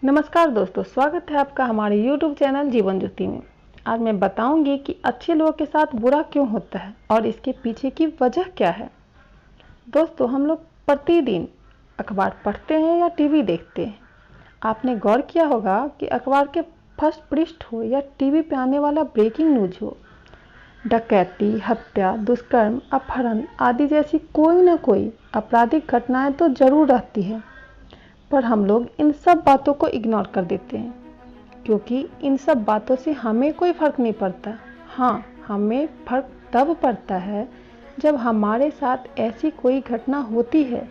नमस्कार दोस्तों, स्वागत है आपका हमारे YouTube चैनल जीवन ज्योति में। आज मैं बताऊंगी कि अच्छे लोगों के साथ बुरा क्यों होता है और इसके पीछे की वजह क्या है। दोस्तों, हम लोग प्रतिदिन अखबार पढ़ते हैं या टीवी देखते हैं। आपने गौर किया होगा कि अखबार के फर्स्ट पृष्ठ हो या टीवी पे आने वाला ब्रेकिंग न्यूज हो, डकैती, हत्या, दुष्कर्म, अपहरण आदि जैसी कोई ना कोई आपराधिक घटनाएं तो जरूर रहती है। पर हम लोग इन सब बातों को इग्नोर कर देते हैं क्योंकि इन सब बातों से हमें कोई फर्क नहीं पड़ता। हाँ, हमें फर्क तब पड़ता है जब हमारे साथ ऐसी कोई घटना होती है,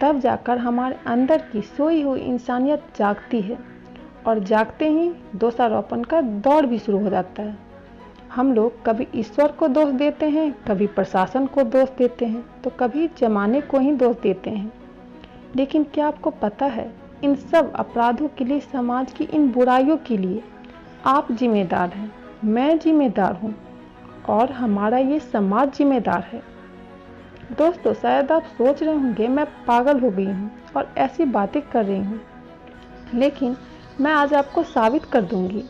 तब जाकर हमारे अंदर की सोई हुई इंसानियत जागती है और जागते ही दोषारोपण का दौर भी शुरू हो जाता है। हम लोग कभी ईश्वर को दोष देते हैं, कभी प्रशासन को दोष देते हैं, तो कभी जमाने को ही दोष देते हैं। लेकिन क्या आपको पता है, इन सब अपराधों के लिए, समाज की इन बुराइयों के लिए आप जिम्मेदार हैं, मैं जिम्मेदार हूँ और हमारा ये समाज जिम्मेदार है। दोस्तों, शायद आप सोच रहे होंगे मैं पागल हो गई हूँ और ऐसी बातें कर रही हूँ, लेकिन मैं आज आपको साबित कर दूंगी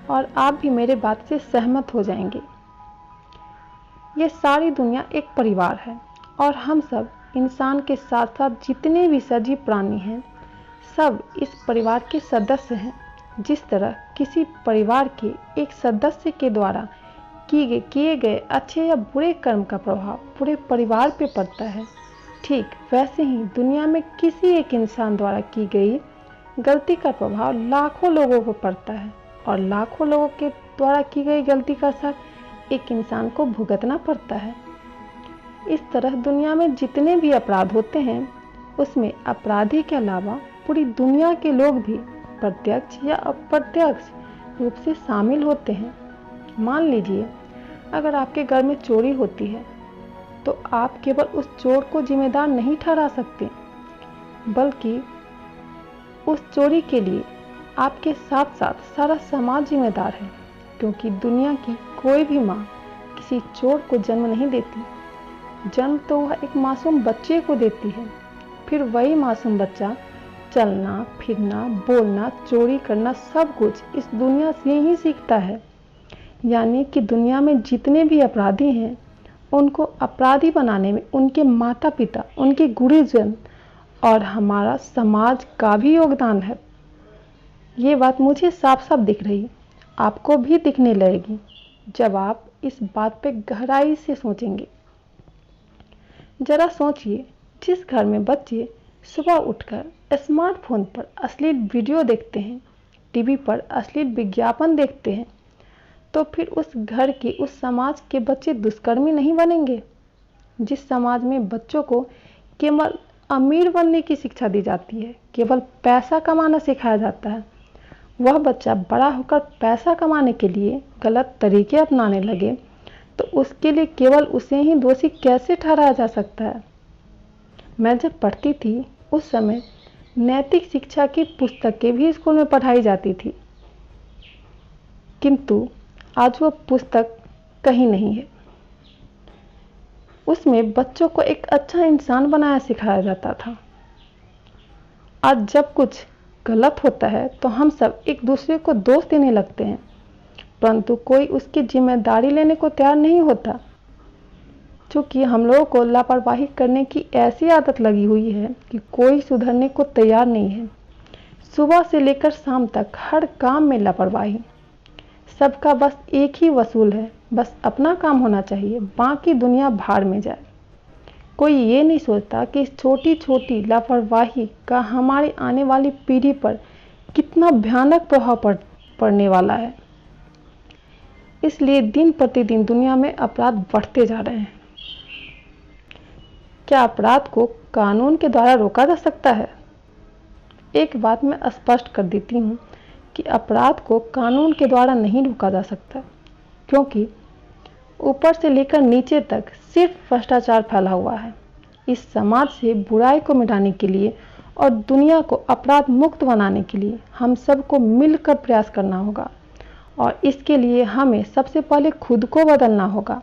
और आप भी मेरे बात से सहमत हो जाएंगे। ये सारी दुनिया एक परिवार है और हम सब इंसान के साथ साथ जितने भी सजीव प्राणी हैं, सब इस परिवार के सदस्य हैं। जिस तरह किसी परिवार के एक सदस्य के द्वारा किए गए अच्छे या बुरे कर्म का प्रभाव पूरे परिवार पे पड़ता है, ठीक वैसे ही दुनिया में किसी एक इंसान द्वारा की गई गलती का प्रभाव लाखों लोगों को पड़ता है और लाखों लोगों के द्वारा की गई गलती का असर एक इंसान को भुगतना पड़ता है। इस तरह दुनिया में जितने भी अपराध होते हैं, उसमें अपराधी के अलावा पूरी दुनिया के लोग भी प्रत्यक्ष या अप्रत्यक्ष रूप से शामिल होते हैं। मान लीजिए, अगर आपके घर में चोरी होती है, तो आप केवल उस चोर को जिम्मेदार नहीं ठहरा सकते, बल्कि उस चोरी के लिए आपके साथ साथ सारा समाज जिम्मेदार है, क्योंकि दुनिया की कोई भी माँ किसी चोर को जन्म नहीं देती। जन्म तो वह एक मासूम बच्चे को देती है, फिर वही मासूम बच्चा चलना, फिरना, बोलना, चोरी करना सब कुछ इस दुनिया से ही सीखता है। यानी कि दुनिया में जितने भी अपराधी हैं, उनको अपराधी बनाने में उनके माता पिता, उनके गुरुजन और हमारा समाज का भी योगदान है। ये बात मुझे साफ साफ दिख रही, आपको भी दिखने लगेगी जब आप इस बात पे गहराई से सोचेंगे। जरा सोचिए, जिस घर में बच्चे सुबह उठकर स्मार्टफोन पर अश्लील वीडियो देखते हैं, टीवी पर अश्लील विज्ञापन देखते हैं, तो फिर उस घर के, उस समाज के बच्चे दुष्कर्मी नहीं बनेंगे। जिस समाज में बच्चों को केवल अमीर बनने की शिक्षा दी जाती है, केवल पैसा कमाना सिखाया जाता है, वह बच्चा बड़ा होकर पैसा कमाने के लिए गलत तरीके अपनाने लगे, तो उसके लिए केवल उसे ही दोषी कैसे ठहराया जा सकता है। मैं जब पढ़ती थी, उस समय नैतिक शिक्षा की पुस्तकें भी स्कूल में पढ़ाई जाती थी, किंतु आज वो पुस्तक कहीं नहीं है। उसमें बच्चों को एक अच्छा इंसान बनाया सिखाया जाता था। आज जब कुछ गलत होता है तो हम सब एक दूसरे को दोष देने लगते हैं, परंतु कोई उसकी जिम्मेदारी लेने को तैयार नहीं होता। क्योंकि हम लोगों को लापरवाही करने की ऐसी आदत लगी हुई है कि कोई सुधरने को तैयार नहीं है। सुबह से लेकर शाम तक हर काम में लापरवाही। सबका बस एक ही वसूल है, बस अपना काम होना चाहिए, बाकी दुनिया भाड़ में जाए। कोई ये नहीं सोचता कि इस छोटी छोटी लापरवाही का हमारी आने वाली पीढ़ी पर कितना भयानक प्रभाव पड़ने वाला है। इसलिए दिन प्रतिदिन दुनिया में अपराध बढ़ते जा रहे हैं। क्या अपराध को कानून के द्वारा रोका जा सकता है? एक बात मैं स्पष्ट कर देती हूँ कि अपराध को कानून के द्वारा नहीं रोका जा सकता, क्योंकि ऊपर से लेकर नीचे तक सिर्फ भ्रष्टाचार फैला हुआ है। इस समाज से बुराई को मिटाने के लिए और दुनिया को अपराध मुक्त बनाने के लिए हम सबको मिलकर प्रयास करना होगा, और इसके लिए हमें सबसे पहले खुद को बदलना होगा।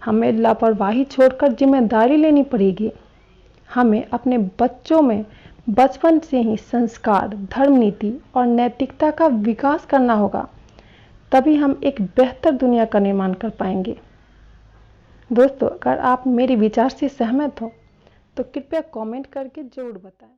हमें लापरवाही छोड़कर जिम्मेदारी लेनी पड़ेगी। हमें अपने बच्चों में बचपन से ही संस्कार, धर्म नीति और नैतिकता का विकास करना होगा, तभी हम एक बेहतर दुनिया का निर्माण कर पाएंगे। दोस्तों, अगर आप मेरे विचार से सहमत हो तो कृपया कमेंट करके जरूर बताएं।